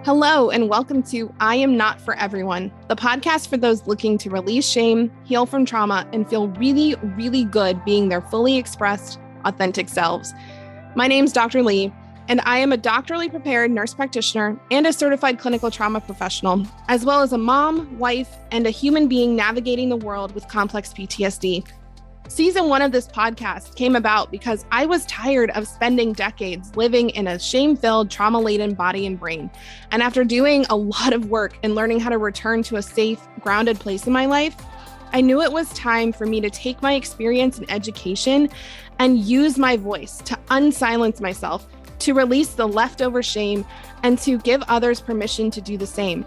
Hello, and welcome to I Am Not For Everyone, the podcast for those looking to release shame, heal from trauma, and feel really, really good being their fully expressed, authentic selves. My name's Dr. Lee, and I am a doctorally prepared nurse practitioner and a certified clinical trauma professional, as well as a mom, wife, and a human being navigating the world with complex PTSD. Season 1 of this podcast came about because I was tired of spending decades living in a shame-filled, trauma-laden body and brain. And after doing a lot of work and learning how to return to a safe, grounded place in my life, I knew it was time for me to take my experience in education and use my voice to unsilence myself, to release the leftover shame, and to give others permission to do the same.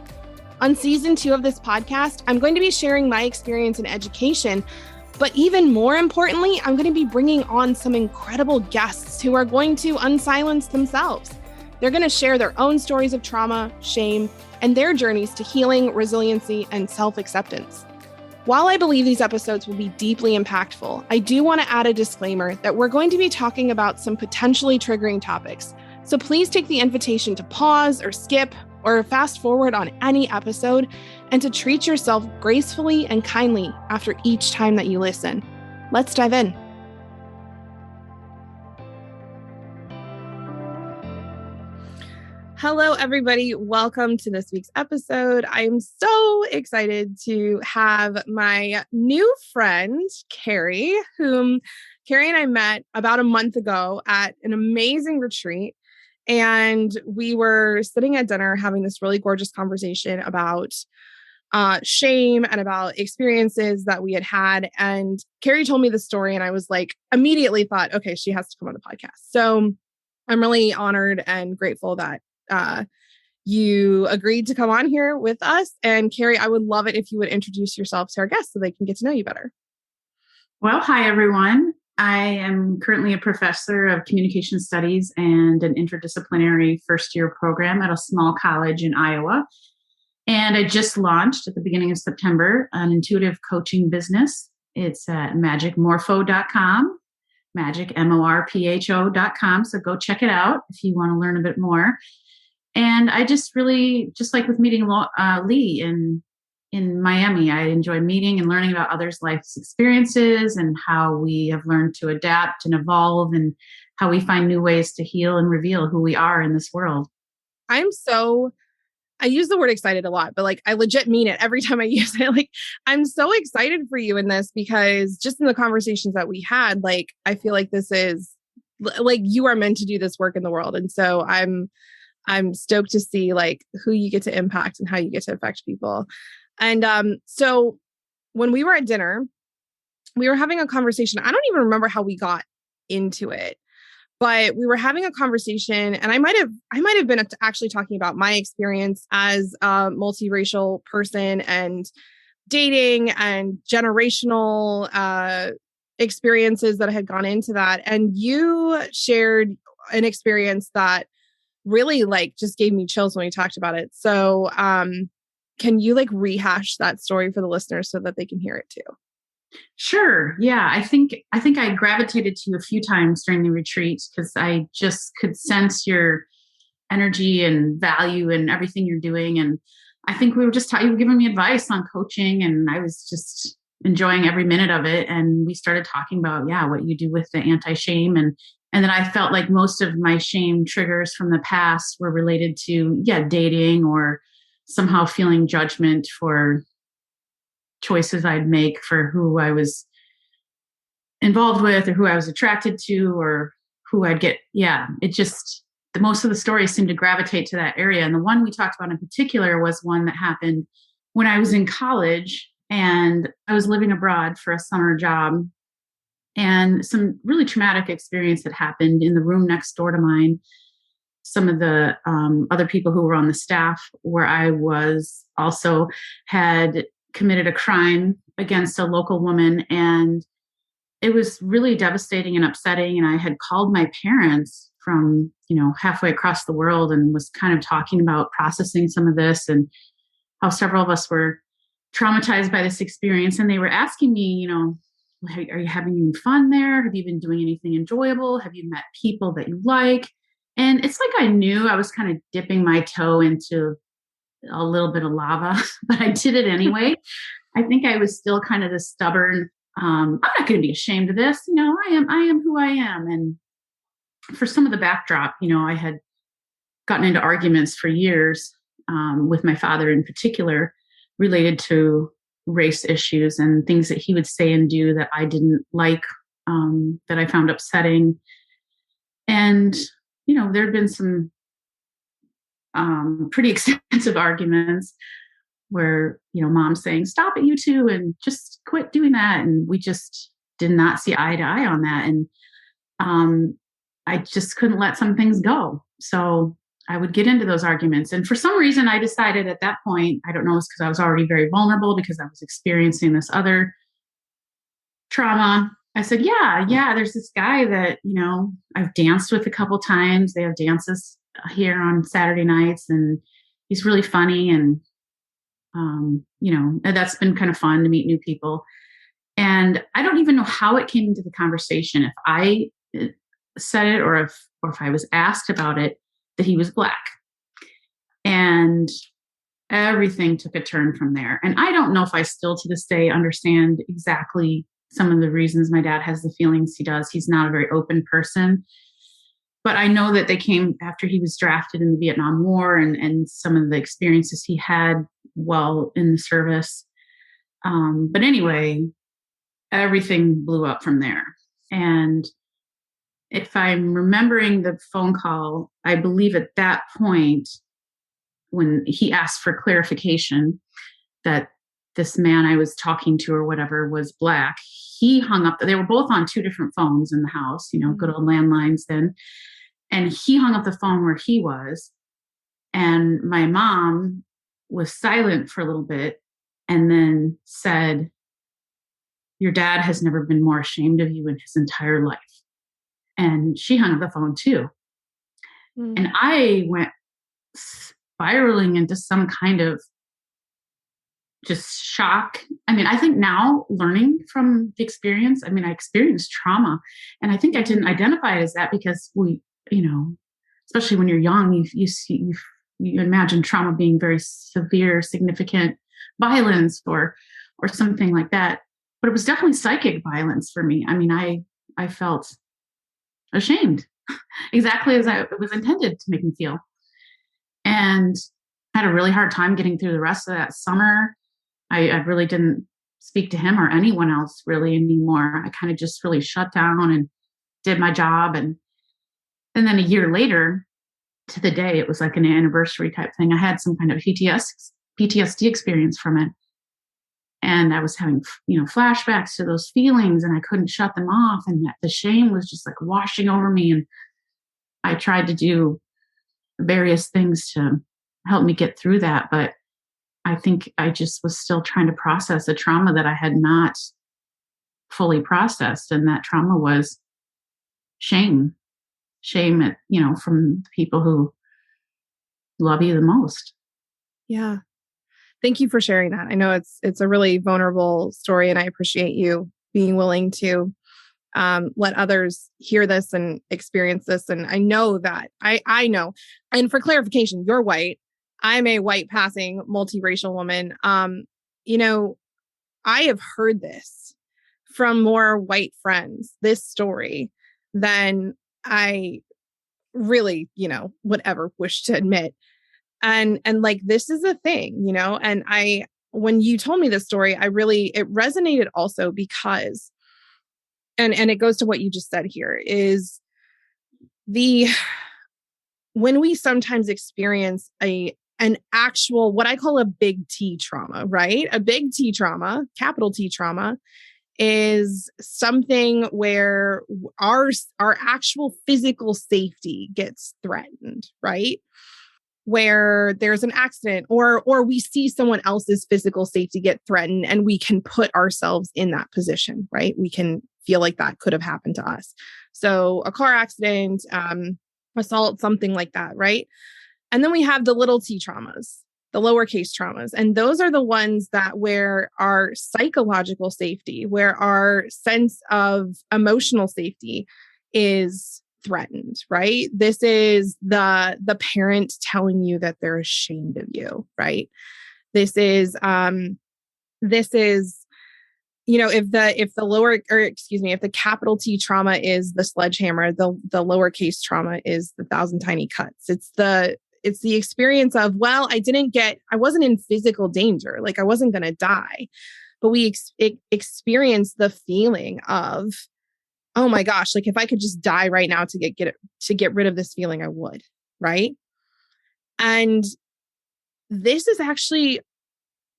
On Season 2 of this podcast, I'm going to be sharing my experience in education. But even more importantly, I'm going to be bringing on some incredible guests who are going to unsilence themselves. They're going to share their own stories of trauma, shame, and their journeys to healing, resiliency, and self-acceptance. While I believe these episodes will be deeply impactful, I do want to add a disclaimer that we're going to be talking about some potentially triggering topics. So please take the invitation to pause or skip or fast forward on any episode, and to treat yourself gracefully and kindly after each time that you listen. Let's dive in. Hello, everybody. Welcome to this week's episode. I am so excited to have my new friend, Keri, whom Keri and I met about a month ago at an amazing retreat. And we were sitting at dinner having this really gorgeous conversation about shame and about experiences that we had had. And Keri told me the story, and I was like, immediately thought, okay, she has to come on the podcast. So I'm really honored and grateful that you agreed to come on here with us. And Keri, I would love it if you would introduce yourself to our guests so they can get to know you better. Well, hi, everyone. I am currently a professor of communication studies and an interdisciplinary first-year program at a small college in Iowa. And I just launched at the beginning of September an intuitive coaching business. It's at magicmorpho.com, magicmorpho.com. So go check it out if you want to learn a bit more. And I just really, just like with meeting Lee in Miami, I enjoy meeting and learning about others' life's experiences and how we have learned to adapt and evolve and how we find new ways to heal and reveal who we are in this world. I use the word excited a lot, but I legit mean it every time I use it. I'm so excited for you in this because just in the conversations that we had, I feel like this is you are meant to do this work in the world. And so I'm stoked to see who you get to impact and how you get to affect people. And so when we were at dinner, we were having a conversation. I don't even remember how we got into it, but we were having a conversation, and I might have been actually talking about my experience as a multiracial person and dating and generational experiences that had gone into that. And you shared an experience that really just gave me chills when we talked about it. So can you rehash that story for the listeners so that they can hear it too? Sure. Yeah. I think I gravitated to you a few times during the retreat because I just could sense your energy and value and everything you're doing. And I think we were just you were giving me advice on coaching, and I was just enjoying every minute of it. And we started talking about, what you do with the anti-shame. And then I felt like most of my shame triggers from the past were related to, dating or somehow feeling judgment for choices I'd make for who I was involved with or who I was attracted to or who I'd get. Most of the stories seemed to gravitate to that area. And the one we talked about in particular was one that happened when I was in college and I was living abroad for a summer job, and some really traumatic experience had happened in the room next door to mine. Some of the other people who were on the staff where I was also had committed a crime against a local woman. And it was really devastating and upsetting. And I had called my parents from, halfway across the world and was kind of talking about processing some of this and how several of us were traumatized by this experience. And they were asking me, are you having any fun there? Have you been doing anything enjoyable? Have you met people that you like? And it's like I knew I was kind of dipping my toe into a little bit of lava, but I did it anyway. I think I was still kind of the stubborn, I'm not going to be ashamed of this. I am who I am. And for some of the backdrop, I had gotten into arguments for years with my father in particular related to race issues and things that he would say and do that I didn't like, that I found upsetting. And, there had been some pretty extensive arguments where, mom saying, stop it, you two, and just quit doing that. And we just did not see eye to eye on that. And I just couldn't let some things go. So I would get into those arguments. And for some reason, I decided at that point, I don't know, it's because I was already very vulnerable because I was experiencing this other trauma. I said, yeah, there's this guy that, I've danced with a couple times. They have dances here on Saturday nights and he's really funny. And, that's been kind of fun to meet new people. And I don't even know how it came into the conversation. If I said it or if I was asked about it, that he was Black. And everything took a turn from there. And I don't know if I still to this day understand exactly some of the reasons my dad has the feelings he does. He's not a very open person. But I know that they came after he was drafted in the Vietnam War and some of the experiences he had while in the service. But anyway, everything blew up from there. And if I'm remembering the phone call, I believe at that point, when he asked for clarification that this man I was talking to or whatever was Black, he hung up. They were both on two different phones in the house, good old landlines then. And he hung up the phone where he was. And my mom was silent for a little bit and then said, your dad has never been more ashamed of you in his entire life. And she hung up the phone too. And I went spiraling into some kind of just shock. I mean, I think now learning from the experience, I experienced trauma and I think I didn't identify it as that because we, especially when you're young, you imagine trauma being very severe, significant violence or something like that. But it was definitely psychic violence for me. I felt ashamed, exactly as it was intended to make me feel. And I had a really hard time getting through the rest of that summer. I really didn't speak to him or anyone else really anymore. I kind of just really shut down and did my job. And then a year later, to the day, it was like an anniversary type thing. I had some kind of PTSD experience from it. And I was having, flashbacks to those feelings and I couldn't shut them off. And the shame was just like washing over me. And I tried to do various things to help me get through that. But I think I just was still trying to process a trauma that I had not fully processed. And that trauma was shame at, from the people who love you the most. Yeah. Thank you for sharing that. I know it's a really vulnerable story and I appreciate you being willing to let others hear this and experience this. And I know that I know, and for clarification, you're white. I'm a white passing multiracial woman. I have heard this from more white friends, this story, than I really, would ever wish to admit. And like, this is a thing, and when you told me this story, it resonated also because, and it goes to what you just said here is when we sometimes experience an actual, what I call a big T trauma, right? A big T trauma, capital T trauma, is something where our actual physical safety gets threatened, right? Where there's an accident or we see someone else's physical safety get threatened and we can put ourselves in that position, right? We can feel like that could have happened to us. So a car accident, assault, something like that, right? And then we have the little T traumas, the lowercase traumas. And those are the ones that where our psychological safety, where our sense of emotional safety is threatened, right? This is the parent telling you that they're ashamed of you, right? This is, if the capital T trauma is the sledgehammer, the lowercase trauma is the 1,000 tiny cuts. It's the experience of, well, I wasn't in physical danger. Like I wasn't going to die, but we experience the feeling of, oh my gosh, like if I could just die right now to get rid of this feeling, I would. Right. And this is actually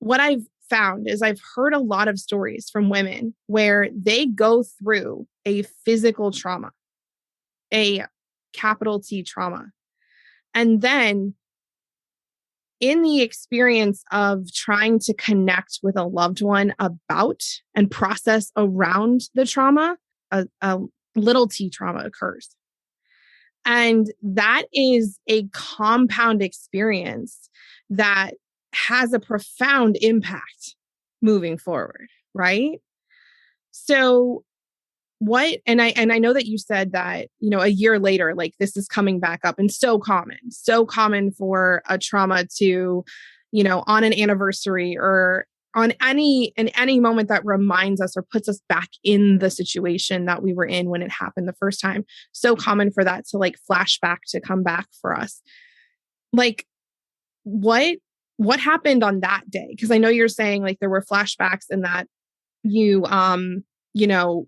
what I've found is I've heard a lot of stories from women where they go through a physical trauma, a capital T trauma. And then in the experience of trying to connect with a loved one about and process around the trauma, a little T trauma occurs. And that is a compound experience that has a profound impact moving forward, right? So and I know that you said that, a year later, like this is coming back up and so common for a trauma to, on an anniversary or in any moment that reminds us or puts us back in the situation that we were in when it happened the first time. So common for that to like flashback to come back for us. Like what happened on that day? Because I know you're saying like there were flashbacks and that you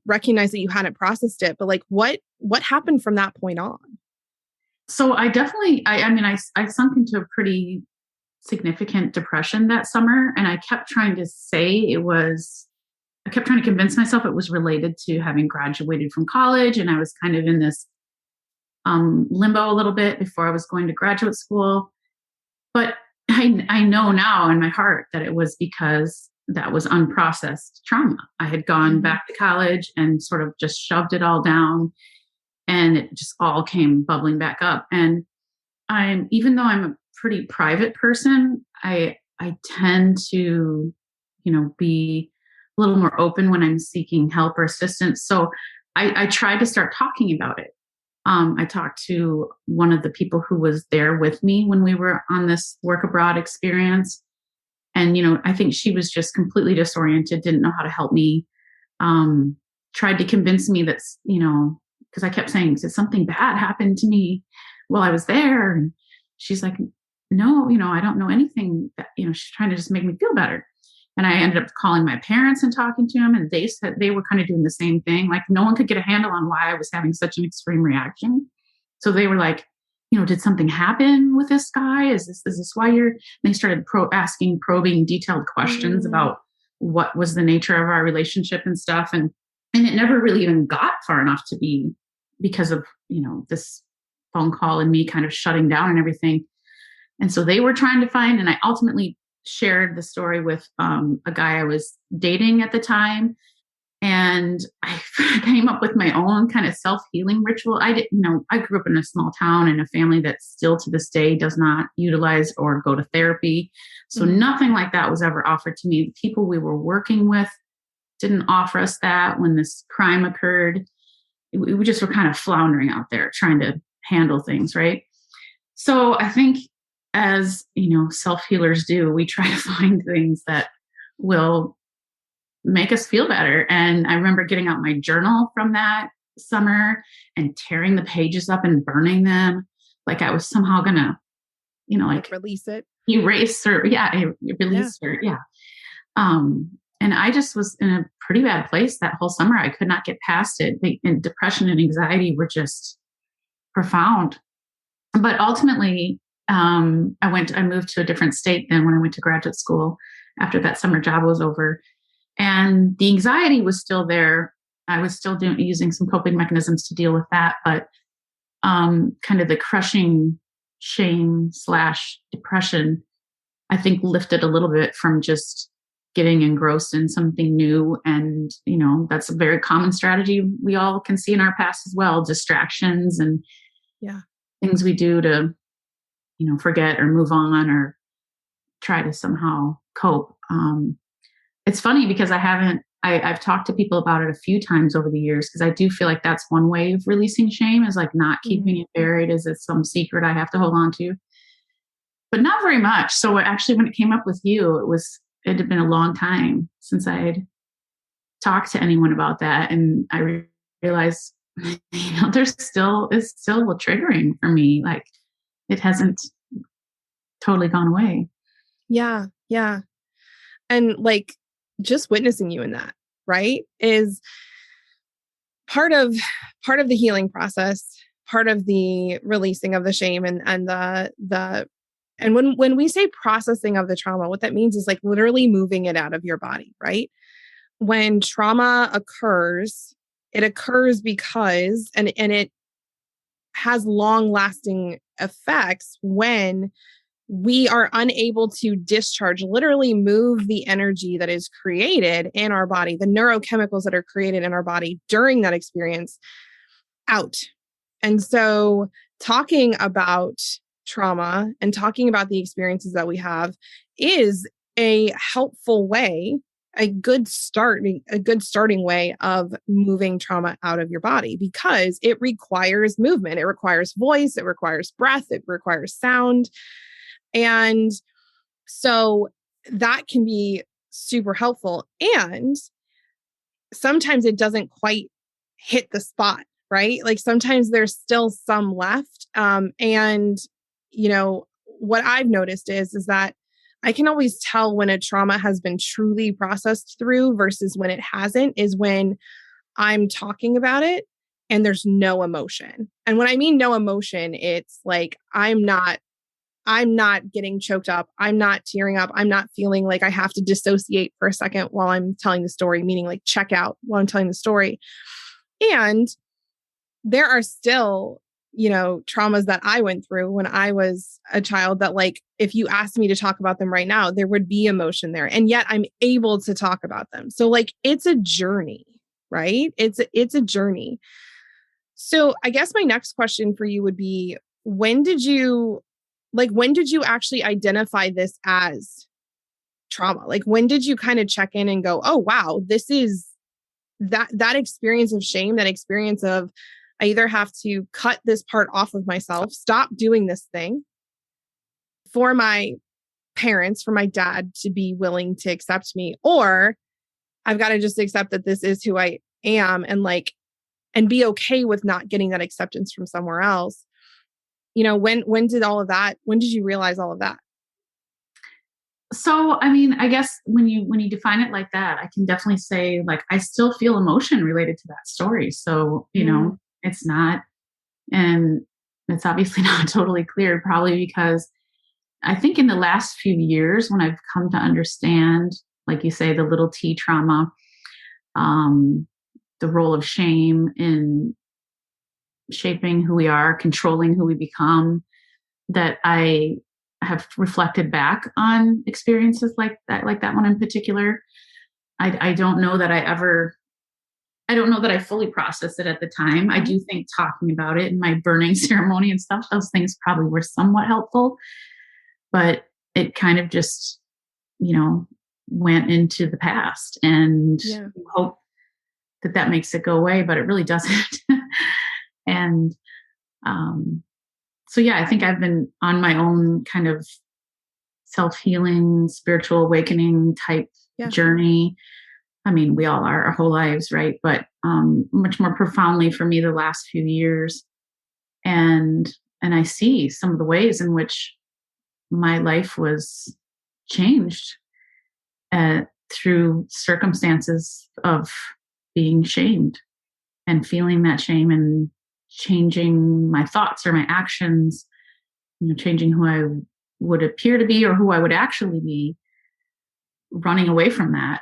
recognize that you hadn't processed it, but like what happened from that point on? So I definitely, I sunk into a pretty significant depression that summer. And I kept trying to convince myself it was related to having graduated from college. And I was kind of in this limbo a little bit before I was going to graduate school. But I know now in my heart that it was because that was unprocessed trauma. I had gone back to college and sort of just shoved it all down, and it just all came bubbling back up. And even though I'm a pretty private person, I tend to, be a little more open when I'm seeking help or assistance. So I tried to start talking about it. I talked to one of the people who was there with me when we were on this work abroad experience. And, I think she was just completely disoriented, didn't know how to help me, tried to convince me that, because I kept saying, did something bad happen to me while I was there? And she's like, no, I don't know anything that, she's trying to just make me feel better. And I ended up calling my parents and talking to them, and they said they were kind of doing the same thing. Like no one could get a handle on why I was having such an extreme reaction. So they were like, did something happen with this guy? Is this why they started asking probing detailed questions about what was the nature of our relationship and stuff. And it never really even got far enough to be because of, this phone call and me kind of shutting down and everything. And so they were trying to find, and I ultimately shared the story with a guy I was dating at the time. And I came up with my own kind of self-healing ritual. I grew up in a small town in a family that still to this day does not utilize or go to therapy. So nothing like that was ever offered to me. The people we were working with didn't offer us that when this crime occurred. We just were kind of floundering out there trying to handle things, right? So I think as, self-healers do, we try to find things that will make us feel better. And I remember getting out my journal from that summer and tearing the pages up and burning them. Like I was somehow gonna, like release it, erase or release or. And I just was in a pretty bad place that whole summer. I could not get past it. And depression and anxiety were just profound. But ultimately, I moved to a different state than when I went to graduate school after that summer job was over. And the anxiety was still there. I was still using some coping mechanisms to deal with that, but kind of the crushing shame / depression, I think lifted a little bit from just getting engrossed in something new. And, that's a very common strategy we all can see in our past as well, distractions and things we do to, forget or move on or try to somehow cope. It's funny because I I've talked to people about it a few times over the years, because I do feel like that's one way of releasing shame, is like not keeping it buried as it's some secret I have to hold on to, but not very much. So actually, when it came up with you, it had been a long time since I had talked to anyone about that. And I realized, it's still triggering for me. Like, it hasn't totally gone away. Yeah. Yeah. And like, just witnessing you in that, right, is part of the healing process, part of the releasing of the shame and and when we say processing of the trauma, what that means is like literally moving it out of your body, right? When trauma occurs, it occurs because and it has long lasting effects when we are unable to discharge, literally move the energy that is created in our body, the neurochemicals that are created in our body during that experience out. And so talking about trauma and talking about the experiences that we have is a helpful way, a good starting way of moving trauma out of your body, because it requires movement. It requires voice. It requires breath. It requires sound. And so that can be super helpful. And sometimes it doesn't quite hit the spot, right? Like sometimes there's still some left. And, what I've noticed is that I can always tell when a trauma has been truly processed through versus when it hasn't, is when I'm talking about it and there's no emotion. And when I mean no emotion, it's like I'm not getting choked up. I'm not tearing up. I'm not feeling like I have to dissociate for a second while I'm telling the story, meaning like check out while I'm telling the story. And there are still, traumas that I went through when I was a child that, like, if you asked me to talk about them right now, there would be emotion there. And yet I'm able to talk about them. So like, it's a journey, right? It's a journey. So I guess my next question for you would be, when did you actually identify this as trauma? Like, when did you kind of check in and go, oh, wow, this is that experience of shame, that experience of I either have to cut this part off of myself, stop doing this thing for my parents, for my dad to be willing to accept me, or I've got to just accept that this is who I am and be okay with not getting that acceptance from somewhere else. When did you realize all of that? So, I mean, I guess when you define it like that, I can definitely say, like, I still feel emotion related to that story. So, it's not, and it's obviously not totally clear, probably because I think in the last few years, when I've come to understand, like you say, the little T trauma, the role of shame in shaping who we are, controlling who we become, that I have reflected back on experiences like that one in particular. I don't know that I don't know that I fully processed it at the time. I do think talking about it in my burning ceremony and stuff, those things probably were somewhat helpful, but it kind of just, went into the past, and hope that makes it go away, but it really doesn't. And, so yeah, I think I've been on my own kind of self-healing, spiritual awakening type journey. I mean, we all are our whole lives, right? But much more profoundly for me the last few years. And I see some of the ways in which my life was changed through circumstances of being shamed and feeling that shame and changing my thoughts or my actions, changing who I would appear to be or who I would actually be, running away from that,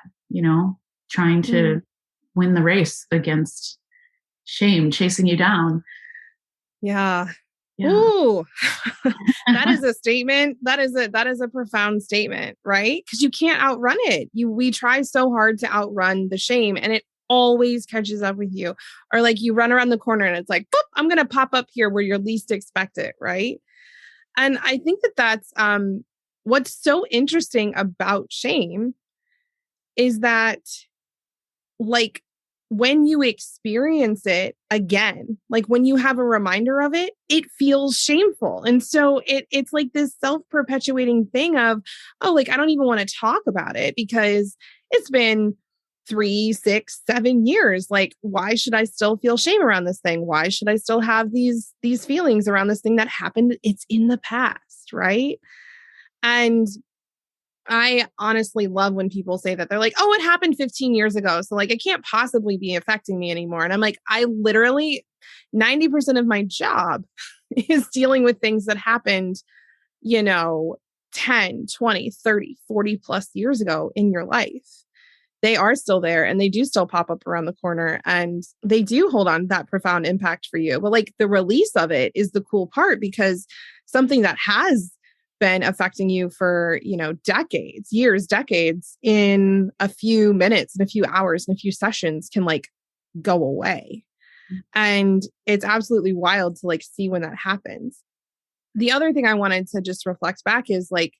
trying to win the race against shame, chasing you down. Yeah. Ooh, that is a statement. That is a profound statement, right? Because you can't outrun it. We try so hard to outrun the shame, and it always catches up with you. Or like you run around the corner and it's like, boop, I'm going to pop up here where you're least expect it, right? And I think that's what's so interesting about shame is that like when you experience it again, like when you have a reminder of it, it feels shameful. And so it's like this self-perpetuating thing of, oh, like I don't even want to talk about it because it's been 3, 6, 7 years. Like, why should I still feel shame around this thing? Why should I still have these feelings around this thing that happened? It's in the past, right? And I honestly love when people say that. They're like, oh, it happened 15 years ago. So like, it can't possibly be affecting me anymore. And I'm like, I literally, 90% of my job is dealing with things that happened, 10, 20, 30, 40 plus years ago in your life. They are still there and they do still pop up around the corner and they do hold on that profound impact for you. But like the release of it is the cool part, because something that has been affecting you for, decades, years, decades, in a few minutes, in a few hours, in a few sessions can like go away. And it's absolutely wild to like see when that happens. The other thing I wanted to just reflect back is like,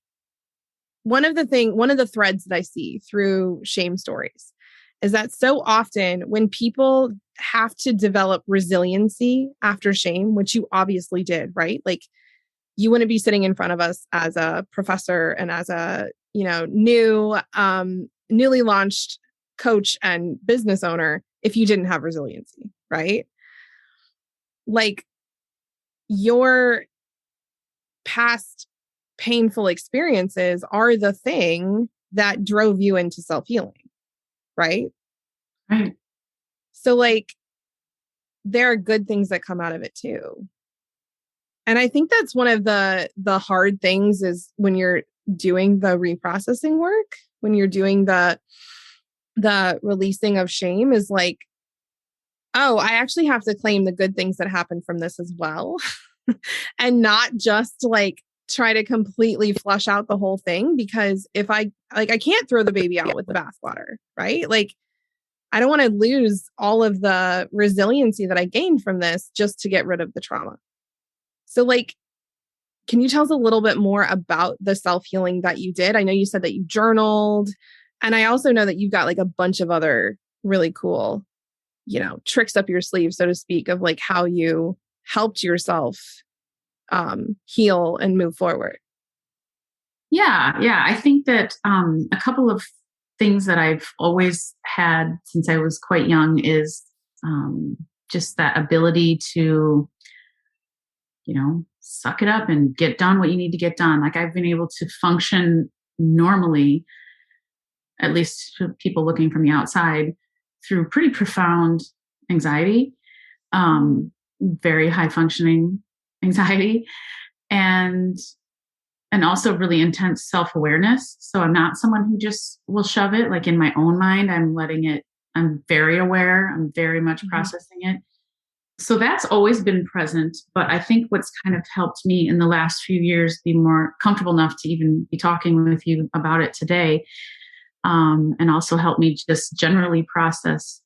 one of the threads that I see through shame stories is that so often when people have to develop resiliency after shame, which you obviously did, right? Like you wouldn't be sitting in front of us as a professor and as a, newly launched coach and business owner if you didn't have resiliency, right? Like your past painful experiences are the thing that drove you into self-healing, right? Right. So like there are good things that come out of it too. And I think that's one of the hard things is when you're doing the reprocessing work, when you're doing the releasing of shame is like, oh, I actually have to claim the good things that happened from this as well. And not just like try to completely flush out the whole thing, because if I can't throw the baby out with the bathwater, right? Like I don't want to lose all of the resiliency that I gained from this just to get rid of the trauma. So like, can you tell us a little bit more about the self-healing that you did? I know you said that you journaled, and I also know that you've got like a bunch of other really cool, tricks up your sleeve, so to speak, of like how you helped yourself heal and move forward. Yeah. I think that a couple of things that I've always had since I was quite young is just that ability to, suck it up and get done what you need to get done. Like I've been able to function normally, at least for people looking from the outside, through pretty profound anxiety, very high functioning anxiety, and also really intense self-awareness. So I'm not someone who just will shove it. Like in my own mind, I'm very aware. I'm very much processing it. So that's always been present. But I think what's kind of helped me in the last few years be more comfortable enough to even be talking with you about it today, and also help me just generally process,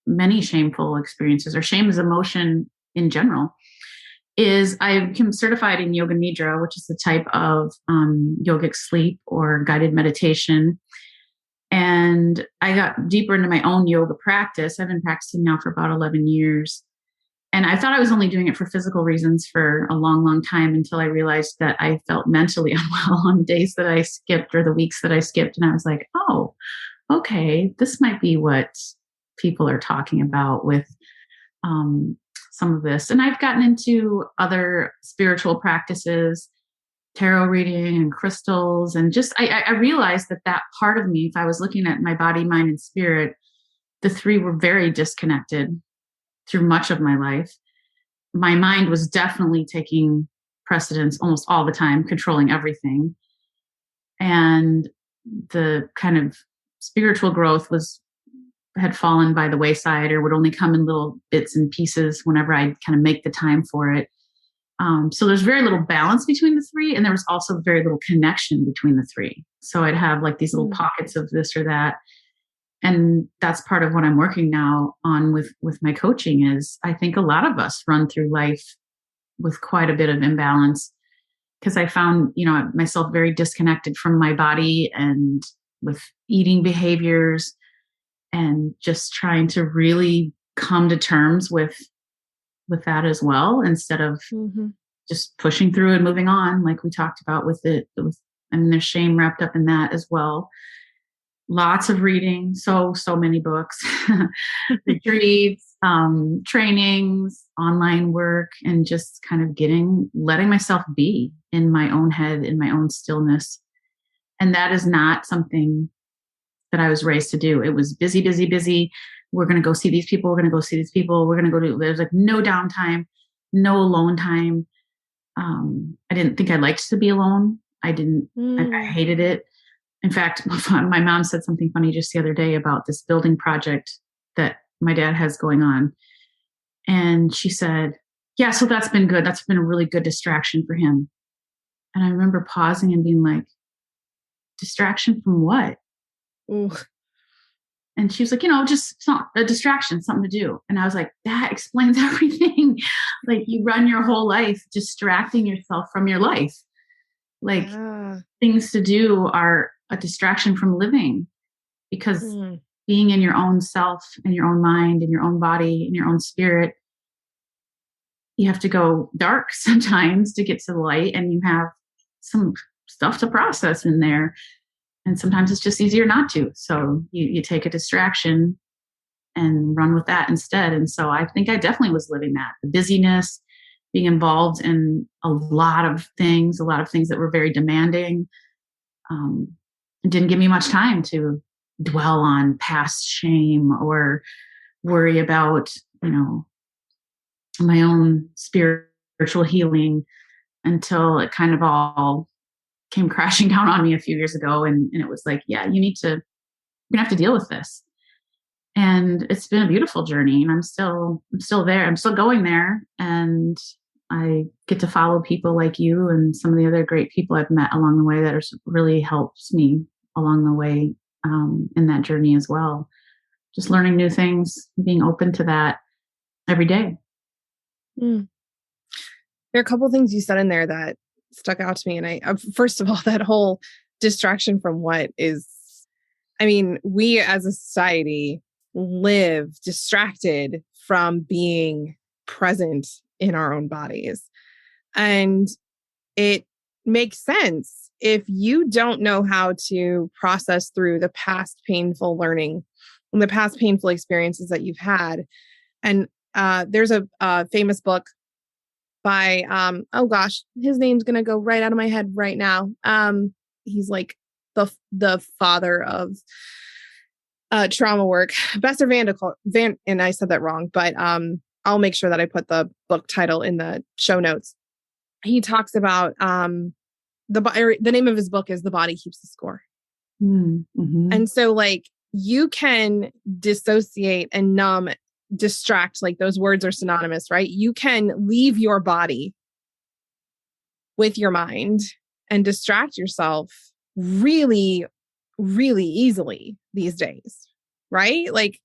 many shameful experiences, or shame as emotion in general, is I became certified in Yoga Nidra, which is a type of yogic sleep or guided meditation. And I got deeper into my own yoga practice. I've been practicing now for about 11 years. And I thought I was only doing it for physical reasons for a long, long time, until I realized that I felt mentally unwell on the days that I skipped or the weeks that I skipped. And I was like, oh, okay, this might be what people are talking about with some of this. And I've gotten into other spiritual practices, tarot reading and crystals. And just, I realized that part of me, if I was looking at my body, mind, and spirit, the three were very disconnected through much of my life. My mind was definitely taking precedence almost all the time, controlling everything. And the kind of spiritual growth had fallen by the wayside, or would only come in little bits and pieces whenever I kind of make the time for it. So there's very little balance between the three, and there was also very little connection between the three. So I'd have like these little pockets of this or that. And that's part of what I'm working now on with my coaching is I think a lot of us run through life with quite a bit of imbalance, because I found, myself very disconnected from my body and with eating behaviors, and just trying to really come to terms with that as well, instead of just pushing through and moving on, like we talked about with it. I mean, there's shame wrapped up in that as well. Lots of reading, so many books, retreats, trainings, online work, and just kind of letting myself be in my own head, in my own stillness. And that is not something that I was raised to do. It was busy, busy, busy. We're going to go see these people. We're going to go see these people. We're going to go to, there's like no downtime, no alone time. I didn't think I liked to be alone. I hated it. In fact, my mom said something funny just the other day about this building project that my dad has going on. And she said, yeah, so that's been good. That's been a really good distraction for him. And I remember pausing and being like, distraction from what? Ooh. And she was like, just a distraction, something to do. And I was like, that explains everything. Like, you run your whole life distracting yourself from your life. Like, things to do are a distraction from living, because being in your own self and your own mind and your own body and your own spirit, you have to go dark sometimes to get to the light, and you have some stuff to process in there. And sometimes it's just easier not to. So you take a distraction and run with that instead. And so I think I definitely was living that. The busyness, being involved in a lot of things that were very demanding. It didn't give me much time to dwell on past shame or worry about, my own spiritual healing, until it kind of all came crashing down on me a few years ago. And it was like, yeah, you're going to have to deal with this. And it's been a beautiful journey, and I'm still there. I'm still going there. And I get to follow people like you and some of the other great people I've met along the way that are really helps me along the way in that journey as well. Just learning new things, being open to that every day. There are a couple of things you said in there that stuck out to me. And first of all, that whole distraction from what is, we as a society live distracted from being present in our own bodies. And it makes sense if you don't know how to process through the past painful learning and the past painful experiences that you've had. And there's a famous book by, his name's going to go right out of my head right now. He's like the father of trauma work, Bester Van, and I said that wrong, but I'll make sure that I put the book title in the show notes. He talks about the name of his book is The Body Keeps the Score. And so like you can dissociate and numb, distract, like those words are synonymous, right? You can leave your body with your mind and distract yourself really, really easily these days, right? Like,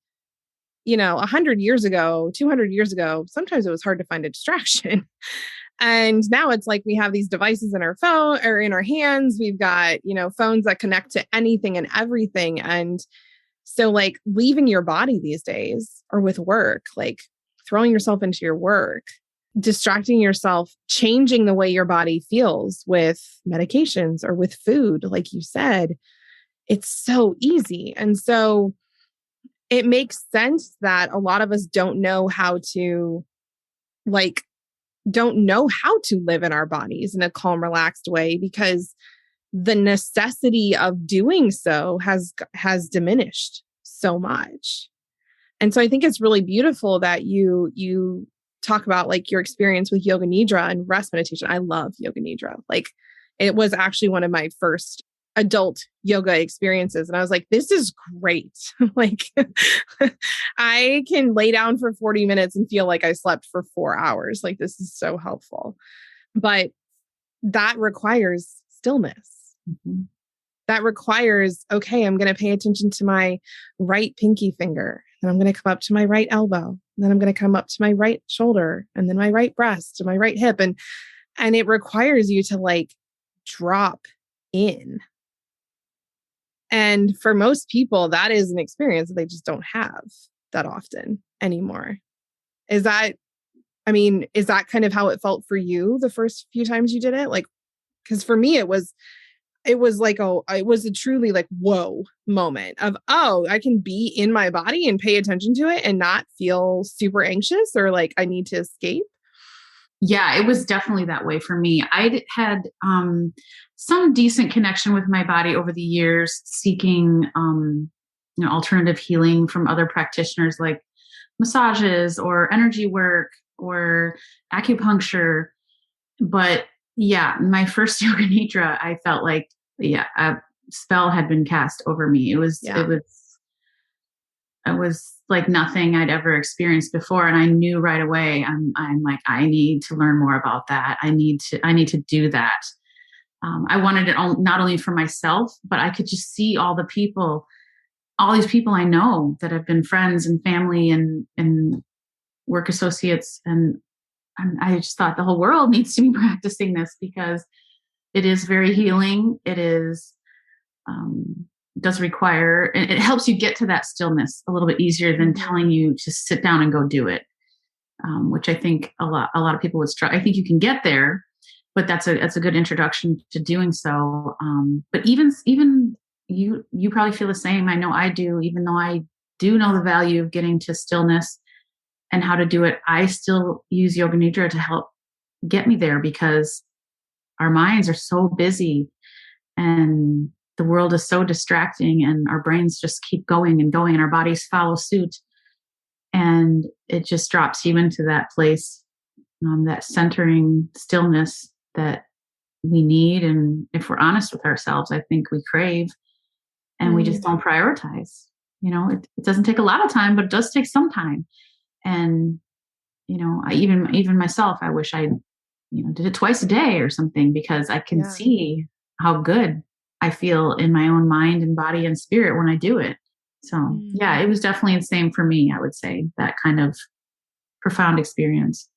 100 years ago, 200 years ago, sometimes it was hard to find a distraction. And now it's like we have these devices in our phone or in our hands. We've got, phones that connect to anything and everything. And so like leaving your body these days, or with work, like throwing yourself into your work, distracting yourself, changing the way your body feels with medications or with food, like you said, it's so easy. And so it makes sense that a lot of us don't know how to live in our bodies in a calm, relaxed way, because the necessity of doing so has diminished so much. And so I think it's really beautiful that you talk about like your experience with yoga nidra and rest meditation. I love yoga nidra. Like it was actually one of my first adult yoga experiences. And I was like, this is great. Like I can lay down for 40 minutes and feel like I slept for 4 hours. Like this is so helpful. But that requires stillness. That requires, okay, I'm going to pay attention to my right pinky finger, and I'm going to come up to my right elbow, and then I'm going to come up to my right shoulder, and then my right breast and my right hip. And it requires you to like drop in. And for most people, that is an experience that they just don't have that often anymore. Is that kind of how it felt for you the first few times you did it? Like, because for me, it was like, it was a truly like, whoa moment of, oh, I can be in my body and pay attention to it and not feel super anxious or like I need to escape. Yeah, it was definitely that way for me. I had some decent connection with my body over the years, seeking alternative healing from other practitioners like massages or energy work or acupuncture. But yeah, my first yoga nidra, I felt like a spell had been cast over me. It was like nothing I'd ever experienced before. And I knew right away, I'm like, I need to learn more about that. I need to do that. I wanted it not only for myself, but I could just see all these people I know that have been friends and family and work associates. And I just thought the whole world needs to be practicing this because it is very healing. It is, does require, it helps you get to that stillness a little bit easier than telling you to sit down and go do it. Which I think a lot of people would struggle. I think you can get there, but that's a good introduction to doing so. But even you probably feel the same. I know I do, even though I do know the value of getting to stillness and how to do it. I still use Yoga Nidra to help get me there because our minds are so busy and the world is so distracting and our brains just keep going and going and our bodies follow suit. And it just drops you into that place, that centering stillness that we need. And if we're honest with ourselves, I think we crave and we just don't prioritize. It doesn't take a lot of time, but it does take some time. And, I even myself, I wish I, did it twice a day or something because I can see how good I feel in my own mind and body and spirit when I do it. So yeah, it was definitely the same for me. I would say that kind of profound experience.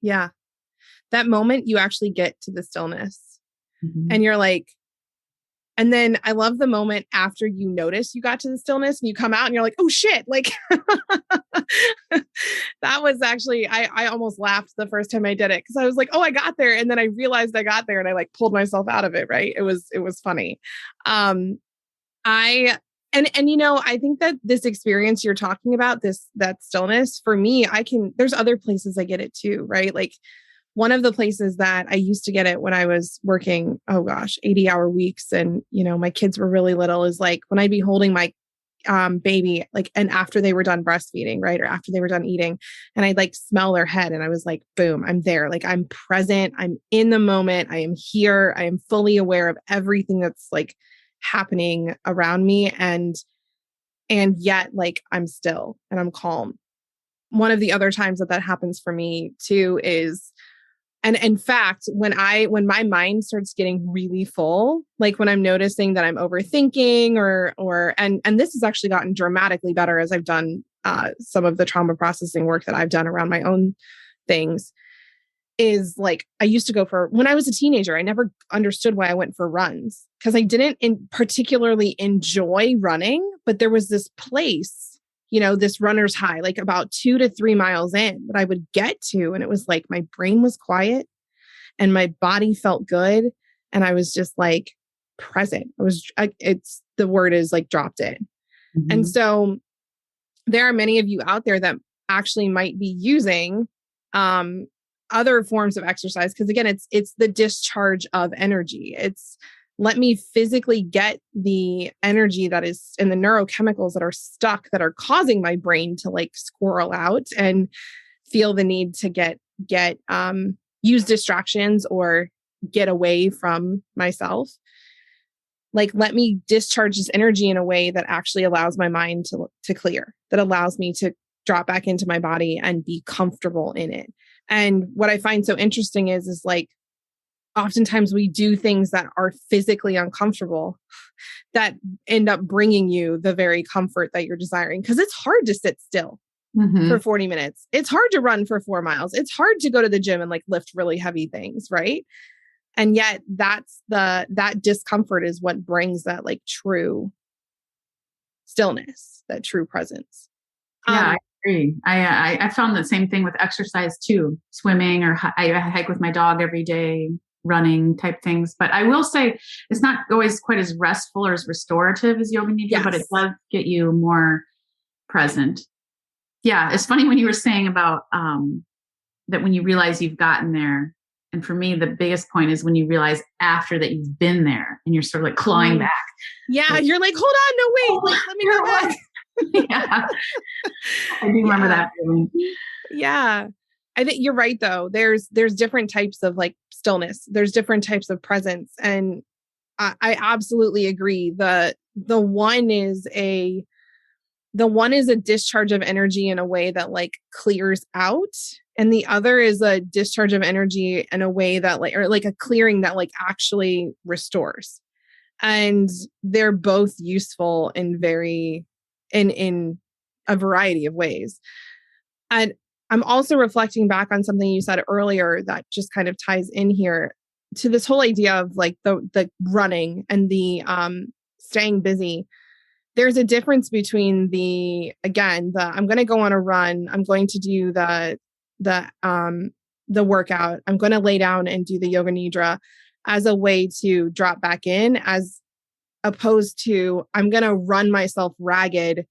Yeah. That moment you actually get to the stillness and you're like, and then I love the moment after you notice you got to the stillness and you come out and you're like, oh shit. Like that was actually, I almost laughed the first time I did it because I was like, oh, I got there. And then I realized I got there and I like pulled myself out of it. Right. It was funny. I think that this experience you're talking about, that stillness for me, there's other places I get it too, right? Like one of the places that I used to get it when I was working, 80-hour weeks. And, my kids were really little is like when I'd be holding my baby, like, and after they were done breastfeeding, right. Or after they were done eating and I'd like smell their head and I was like, boom, I'm there. Like I'm present. I'm in the moment. I am here. I am fully aware of everything that's like happening around me. And yet like I'm still and I'm calm. One of the other times that happens for me too is, and in fact, when my mind starts getting really full, like when I'm noticing that I'm overthinking and this has actually gotten dramatically better as I've done some of the trauma processing work that I've done around my own things, is like I used to go when I was a teenager, I never understood why I went for runs because I didn't particularly enjoy running, but there was this place, this runner's high, like about 2 to 3 miles in that I would get to. And it was like, my brain was quiet and my body felt good. And I was just like present. The word is like dropped in. And so there are many of you out there that actually might be using, other forms of exercise. Cause again, it's the discharge of energy. It's let me physically get the energy that is in the neurochemicals that are stuck that are causing my brain to like squirrel out and feel the need to get use distractions or get away from myself. Like, let me discharge this energy in a way that actually allows my mind to clear, that allows me to drop back into my body and be comfortable in it. And what I find so interesting is like, oftentimes we do things that are physically uncomfortable that end up bringing you the very comfort that you're desiring. Because it's hard to sit still for 40 minutes. It's hard to run for 4 miles. It's hard to go to the gym and like lift really heavy things, right? And yet that discomfort is what brings that like true stillness, that true presence. Yeah, I agree. I found the same thing with exercise too, swimming, or I hike with my dog every day, running type things. But I will say it's not always quite as restful or as restorative as yoga nidra, but it does get you more present. Yeah, it's funny when you were saying about that when you realize you've gotten there. And for me, the biggest point is when you realize after that you've been there and you're sort of like clawing back. Yeah, like, you're like, hold on, no, wait, like, let me go back. Yeah, I do remember that feeling. Yeah, I think you're right though. There's different types of like stillness. There's different types of presence, and I absolutely agree. The one is a discharge of energy in a way that like clears out, and the other is a discharge of energy in a way that like, or like a clearing that like actually restores. And they're both useful in a variety of ways. And I'm also reflecting back on something you said earlier that just kind of ties in here to this whole idea of like the running and the staying busy. There's a difference between I'm going to go on a run, I'm going to do the workout, I'm going to lay down and do the yoga nidra as a way to drop back in, as opposed to I'm going to run myself ragged,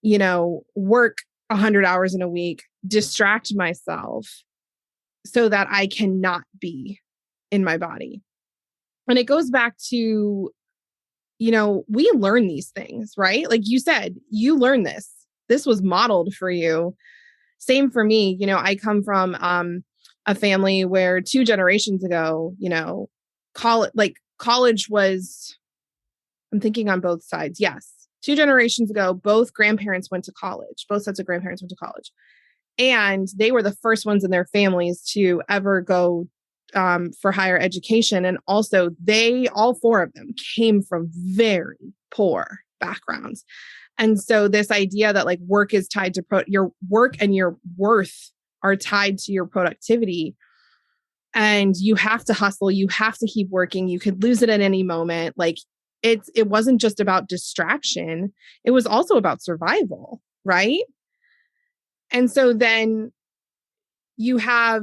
work 100 hours in a week, distract myself so that I cannot be in my body. And it goes back to, we learn these things, right? Like you said, you learned this. This was modeled for you. Same for me. I come from a family where 2 generations ago, college was, I'm thinking on both sides. Yes. 2 generations ago, both grandparents went to college. Both sets of grandparents went to college. And they were the first ones in their families to ever go for higher education. And also all 4 of them came from very poor backgrounds. And so this idea that like work is tied to your work and your worth are tied to your productivity, and you have to hustle, you have to keep working, you could lose it at any moment. Like it wasn't just about distraction, it was also about survival, right? And so then you have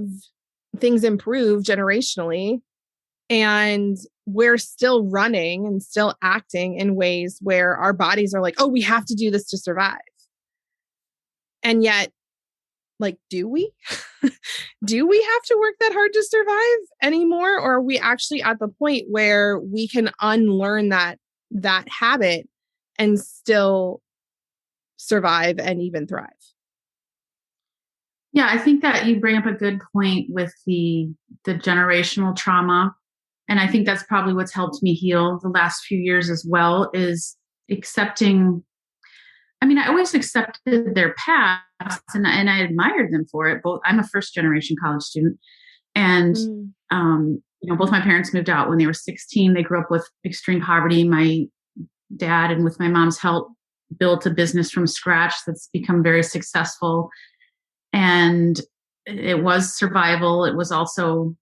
things improve generationally, and we're still running and still acting in ways where our bodies are like, oh, we have to do this to survive. And yet, like, do we? Do we have to work that hard to survive anymore? Or are we actually at the point where we can unlearn that habit and still survive and even thrive? Yeah, I think that you bring up a good point with the generational trauma. And I think that's probably what's helped me heal the last few years as well, is accepting. I mean, I always accepted their past and I admired them for it. I'm a first generation college student, and both my parents moved out when they were 16. They grew up with extreme poverty. My dad, and with my mom's help, built a business from scratch that's become very successful. And it was survival. It was also,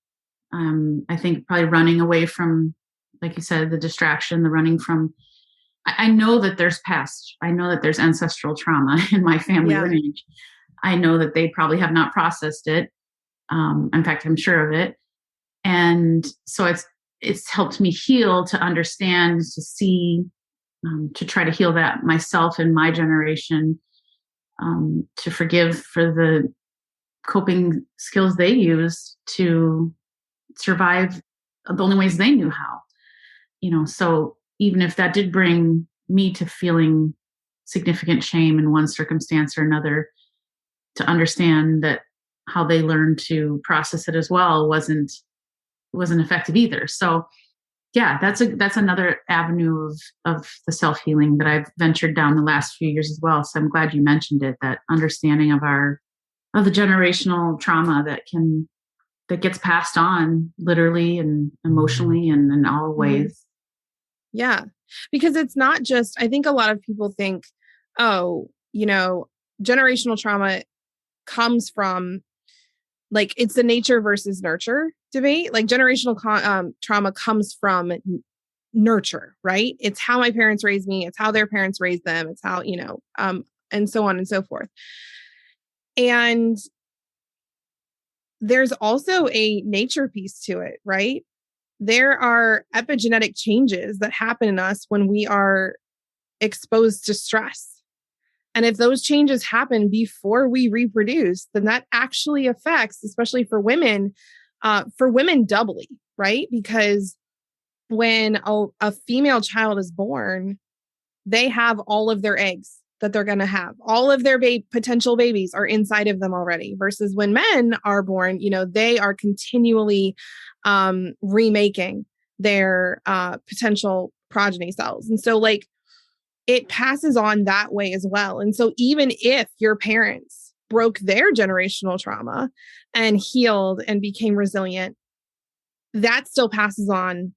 I think, probably running away from, like you said, the distraction, the running from. I know that there's past. I know that there's ancestral trauma in my family lineage. I know that they probably have not processed it. In fact, I'm sure of it. And so it's helped me heal, to understand, to see, to try to heal that myself and my generation, to forgive for the coping skills they used to survive the only ways they knew how. So even if that did bring me to feeling significant shame in one circumstance or another, to understand that how they learned to process it as well wasn't effective either. So yeah, that's another avenue of the self-healing that I've ventured down the last few years as well. So I'm glad you mentioned it, that understanding of the generational trauma that gets passed on literally and emotionally and in all ways. Yeah. Because it's not just, I think a lot of people think, generational trauma comes from, like, it's the nature versus nurture debate. Like generational trauma comes from nurture, right? It's how my parents raised me. It's how their parents raised them. It's how, and so on and so forth. And there's also a nature piece to it, right? There are epigenetic changes that happen in us when we are exposed to stress. And if those changes happen before we reproduce, then that actually affects, especially for women doubly, right? Because when a female child is born, they have all of their eggs that they're going to have. All of their potential babies are inside of them already, versus when men are born, they are continually remaking their potential progeny cells. And so like it passes on that way as well. And so even if your parents broke their generational trauma and healed and became resilient, that still passes on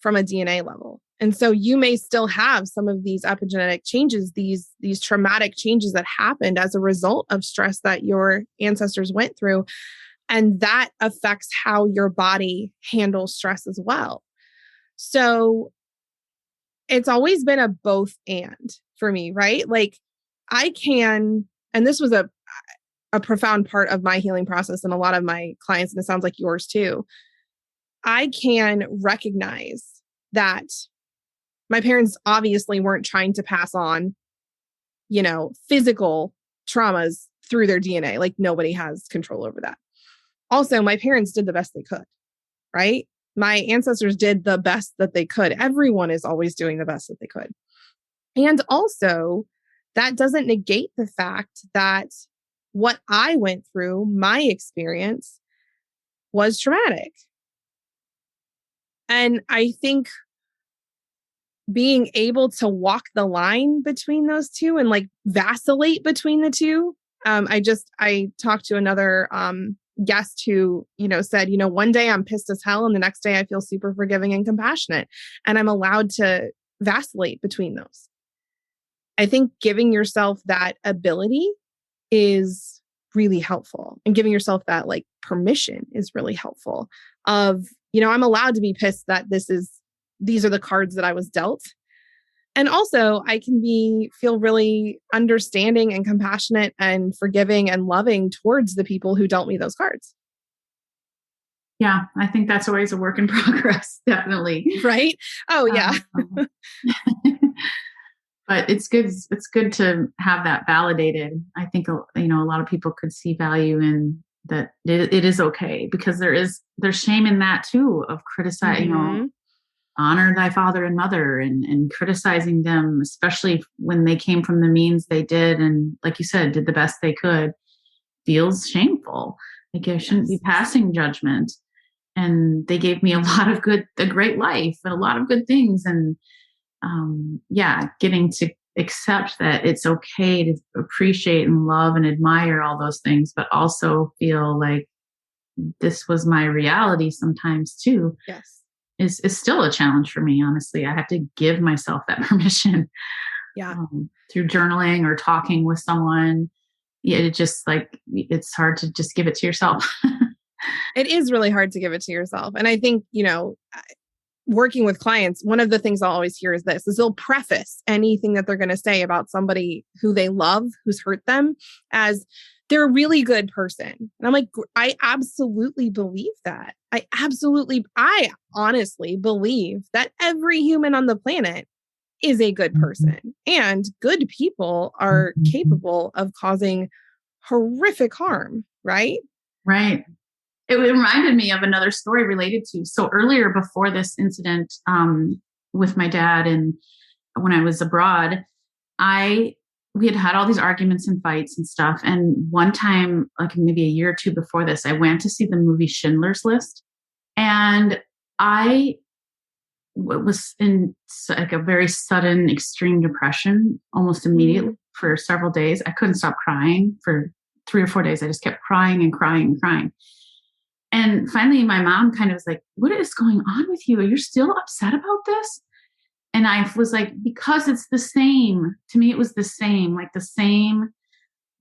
from a DNA level. And so you may still have some of these epigenetic changes, these traumatic changes that happened as a result of stress that your ancestors went through. And that affects how your body handles stress as well. So it's always been a both and for me, right? Like I can, and this was a profound part of my healing process and a lot of my clients, and it sounds like yours too. I can recognize that my parents obviously weren't trying to pass on, physical traumas through their DNA. Like nobody has control over that. Also, my parents did the best they could, right? My ancestors did the best that they could. Everyone is always doing the best that they could. And also, that doesn't negate the fact that what I went through, my experience, was traumatic. And I think being able to walk the line between those two and like vacillate between the two. I talked to another guest who, said, one day I'm pissed as hell and the next day I feel super forgiving and compassionate. And I'm allowed to vacillate between those. I think giving yourself that ability is really helpful, and giving yourself that like permission is really helpful of, I'm allowed to be pissed that these are the cards that I was dealt. And also I can feel really understanding and compassionate and forgiving and loving towards the people who dealt me those cards. Yeah, I think that's always a work in progress, definitely. Right? Oh yeah. But it's good. It's good to have that validated. I think, a lot of people could see value in that. It is okay, because there's shame in that too, of criticizing, Mm-hmm. Honor thy father and mother, and criticizing them, especially when they came from the means they did. And like you said, did the best they could, feels shameful. Like I shouldn't be passing judgment. And they gave me a great life and a lot of good things. And getting to accept that it's okay to appreciate and love and admire all those things, but also feel like this was my reality sometimes too. Yes. Is still a challenge for me. Honestly, I have to give myself that permission. Yeah. Through journaling or talking with someone. Yeah, it's hard to just give it to yourself. It is really hard to give it to yourself. And I think, working with clients, one of the things I'll always hear is they'll preface anything that they're going to say about somebody who they love, who's hurt them, as they're a really good person. And I'm like, I absolutely believe that. I honestly believe that every human on the planet is a good person, and good people are capable of causing horrific harm, right? Right. It reminded me of another story related to, so earlier before this incident with my dad, and when I was abroad, we had all these arguments and fights and stuff. And one time, like maybe a year or two before this, I went to see the movie Schindler's List. And I was in like a very sudden, extreme depression almost immediately for several days. I couldn't stop crying for 3 or 4 days. I just kept crying and crying and crying. And finally, my mom kind of was like, what is going on with you? Are you still upset about this? And I was like, because it's the same. To me, it was the same, like the same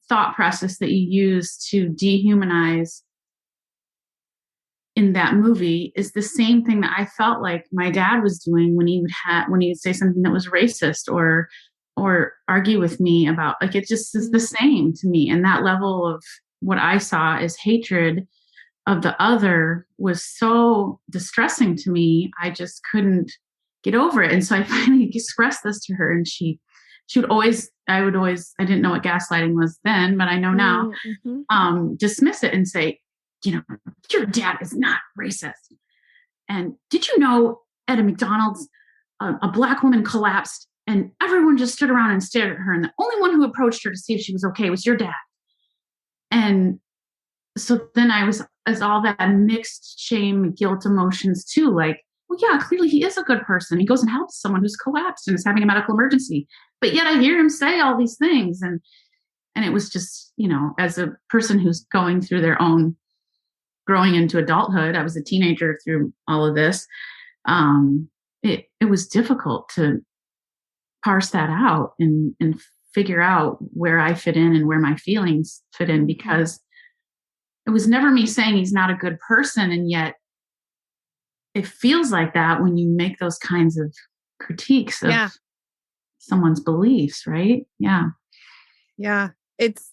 thought process that you use to dehumanize in that movie is the same thing that I felt like my dad was doing when he would say something that was racist or argue with me about, like, it just is the same to me. And that level of what I saw as hatred of the other was so distressing to me. I just couldn't get over it. And so I finally expressed this to her, and she would always, I didn't know what gaslighting was then, but I know now, dismiss it and say, your dad is not racist. And did you know at a McDonald's, a Black woman collapsed and everyone just stood around and stared at her. And the only one who approached her to see if she was okay was your dad. And so then I was as all that mixed shame, guilt emotions too. Like, well, yeah, clearly he is a good person. He goes and helps someone who's collapsed and is having a medical emergency. But yet I hear him say all these things. And it was just, as a person who's going through their own growing into adulthood, I was a teenager through all of this. It was difficult to parse that out and figure out where I fit in and where my feelings fit in, because it was never me saying he's not a good person. And yet it feels like that when you make those kinds of critiques of someone's beliefs, right? Yeah. Yeah. It's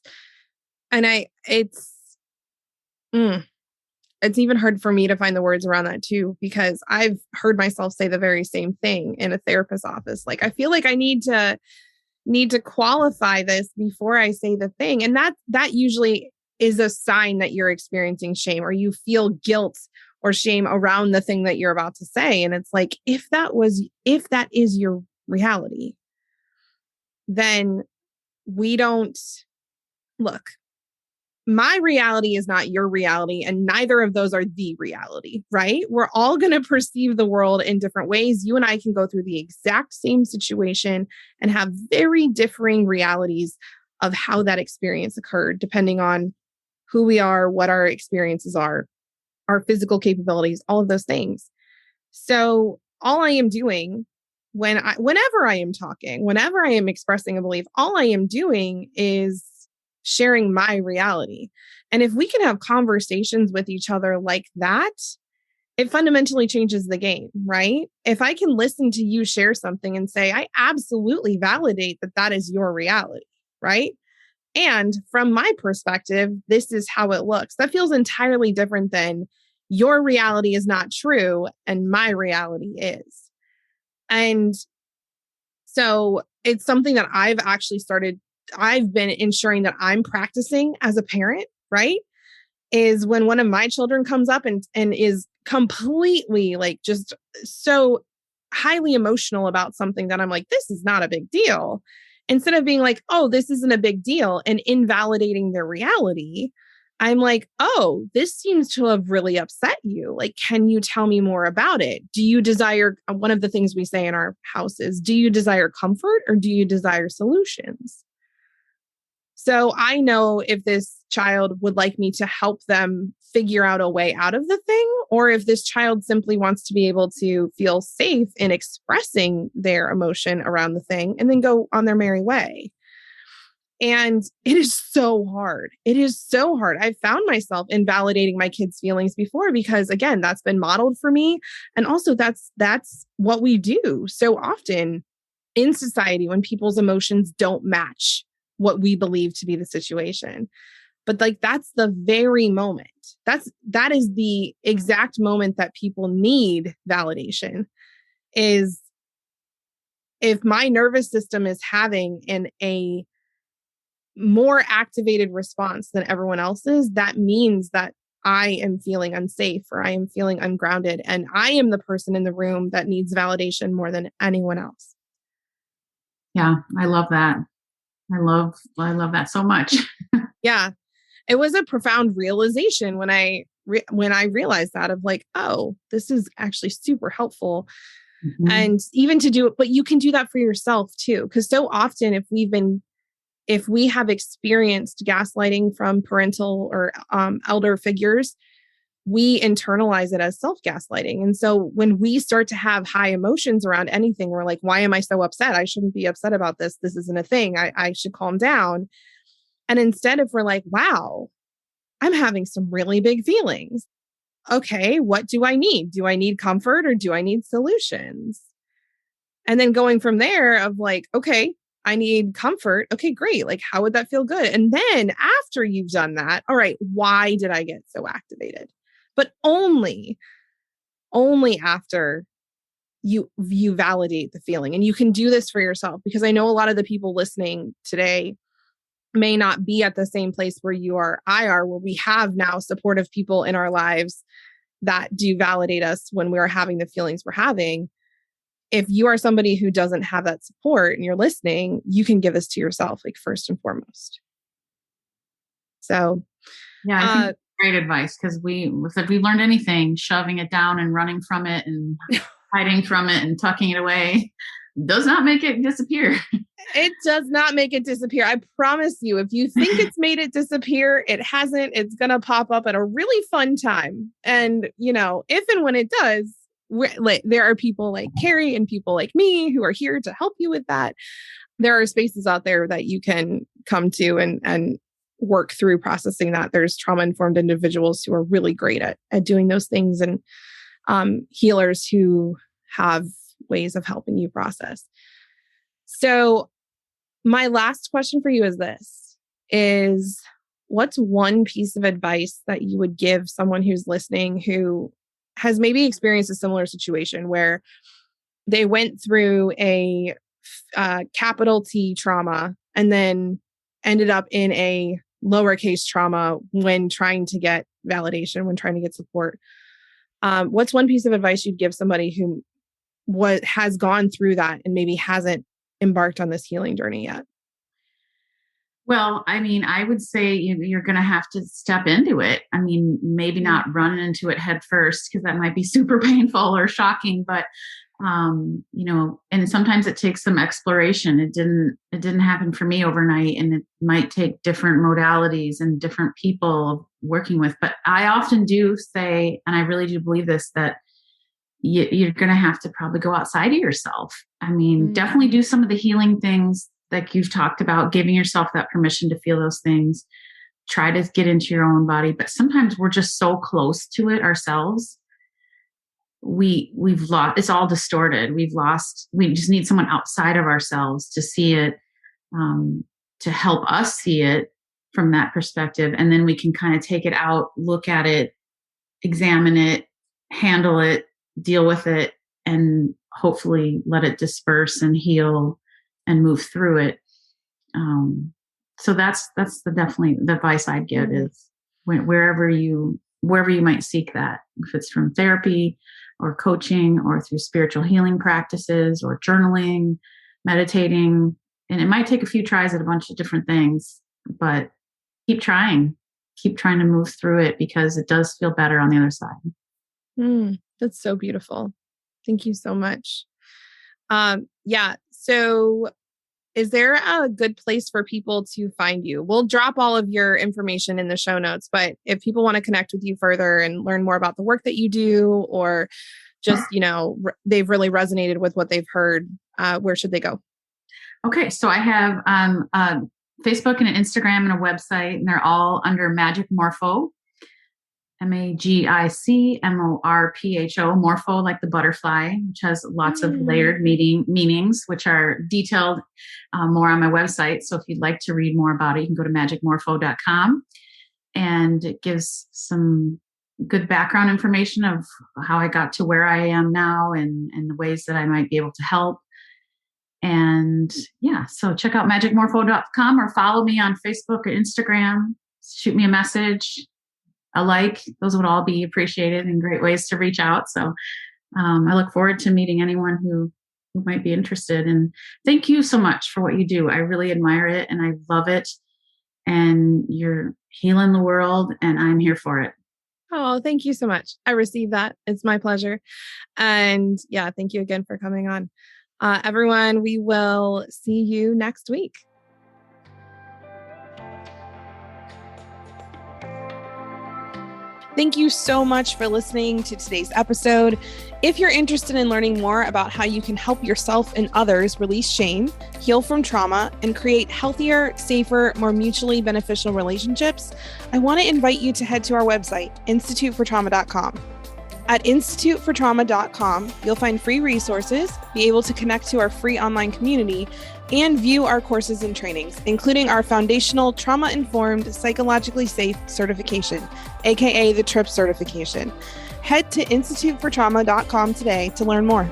even hard for me to find the words around that too, because I've heard myself say the very same thing in a therapist's office. Like, I feel like I need to qualify this before I say the thing. And that usually is a sign that you're experiencing shame, or you feel guilt or shame around the thing that you're about to say. And it's like, if that is your reality, then we don't look. My reality is not your reality, and neither of those are the reality, right? We're all going to perceive the world in different ways. You and I can go through the exact same situation and have very differing realities of how that experience occurred, depending on who we are, what our experiences are, our physical capabilities, all of those things. So all I am doing whenever I am talking, whenever I am expressing a belief, all I am doing is sharing my reality. And if we can have conversations with each other like that, it fundamentally changes the game, right? If I can listen to you share something and say, I absolutely validate that is your reality, right? And from my perspective, this is how it looks. That feels entirely different than your reality is not true and my reality is. And so it's something that I've been ensuring that I'm practicing as a parent, right? Is when one of my children comes up and is completely like just so highly emotional about something that I'm like, this is not a big deal. Instead of being like, oh, this isn't a big deal and invalidating their reality, I'm like, oh, this seems to have really upset you. Like, can you tell me more about it? Do you desire, one of the things we say in our house is, do you desire comfort or do you desire solutions? So I know if this child would like me to help them figure out a way out of the thing, or if this child simply wants to be able to feel safe in expressing their emotion around the thing and then go on their merry way. And it is so hard. It is so hard. I've found myself invalidating my kids' feelings before because, again, that's been modeled for me. And also that's what we do so often in society when people's emotions don't match what we believe to be the situation. But like, that's the very moment. That is the exact moment that people need validation, is if my nervous system is having a more activated response than everyone else's, that means that I am feeling unsafe or I am feeling ungrounded. And I am the person in the room that needs validation more than anyone else. Yeah, I love that. I love that so much. Yeah. It was a profound realization when I realized that, of like, oh, this is actually super helpful. Mm-hmm. And even to do it, but you can do that for yourself too. Because so often if we have experienced gaslighting from parental or elder figures, we internalize it as self-gaslighting. And so when we start to have high emotions around anything, we're like, why am I so upset? I shouldn't be upset about this. This isn't a thing. I should calm down. And instead, if we're like, wow, I'm having some really big feelings, okay, what do I need? Do I need comfort or do I need solutions? And then going from there of like, okay, I need comfort. Okay, great. Like, how would that feel good? And then after you've done that, all right, why did I get so activated? But only after you validate the feeling. And you can do this for yourself, because I know a lot of the people listening today may not be at the same place where you are, I are, where we have now supportive people in our lives that do validate us when we are having the feelings we're having. If you are somebody who doesn't have that support and you're listening, you can give this to yourself, like, first and foremost. So, yeah, I think that's great advice, because if we learned anything, shoving it down and running from it and hiding from it and tucking it away does not make it disappear. It does not make it disappear. I promise you, if you think it's made it disappear, it hasn't. It's going to pop up at a really fun time. And, if and when it does, there are people like Keri and people like me who are here to help you with that. There are spaces out there that you can come to and work through processing that. There's trauma-informed individuals who are really great at doing those things, and healers who have ways of helping you process. So my last question for you is what's one piece of advice that you would give someone who's listening who has maybe experienced a similar situation where they went through a capital T trauma and then ended up in a lowercase trauma when trying to get validation, when trying to get support? What's one piece of advice you'd give somebody who has gone through that and maybe hasn't embarked on this healing journey yet? Well, I mean, I would say you're going to have to step into it. I mean, maybe not run into it head first, because that might be super painful or shocking, but, and sometimes it takes some exploration. It didn't happen for me overnight, and it might take different modalities and different people working with. But I often do say, and I really do believe this, that you're going to have to probably go outside of yourself. I mean, definitely do some of the healing things like you've talked about, giving yourself that permission to feel those things. Try to get into your own body. But sometimes we're just so close to it ourselves. We've lost, it's all distorted. We just need someone outside of ourselves to see it, to help us see it from that perspective. And then we can kind of take it out, look at it, examine it, handle it, deal with it, and hopefully let it disperse and heal and move through it. So that's definitely the advice I'd give, is wherever you might seek that, if it's from therapy or coaching or through spiritual healing practices or journaling, meditating. And it might take a few tries at a bunch of different things, but keep trying to move through it, because it does feel better on the other side. That's so beautiful. Thank you so much. Yeah. So is there a good place for people to find you? We'll drop all of your information in the show notes, but if people want to connect with you further and learn more about the work that you do, or just, they've really resonated with what they've heard, where should they go? Okay. So I have Facebook and an Instagram and a website, and they're all under Magic Morpho. MAGICMORPHO, Morpho, like the butterfly, which has lots of layered meanings, which are detailed more on my website. So if you'd like to read more about it, you can go to magicmorpho.com, and it gives some good background information of how I got to where I am now, and the ways that I might be able to help. And yeah, so check out magicmorpho.com, or follow me on Facebook or Instagram. Shoot me a message. Those would all be appreciated and great ways to reach out. So I look forward to meeting anyone who might be interested. And thank you so much for what you do. I really admire it and I love it. And you're healing the world, and I'm here for it. Oh, thank you so much. I received that. It's my pleasure. And yeah, thank you again for coming on. Everyone, we will see you next week. Thank you so much for listening to today's episode. If you're interested in learning more about how you can help yourself and others release shame, heal from trauma, and create healthier, safer, more mutually beneficial relationships, I want to invite you to head to our website, institutefortrauma.com. At institutefortrauma.com, you'll find free resources, be able to connect to our free online community, and view our courses and trainings, including our foundational trauma-informed, psychologically safe certification, aka the TRIP certification. Head to institutefortrauma.com today to learn more.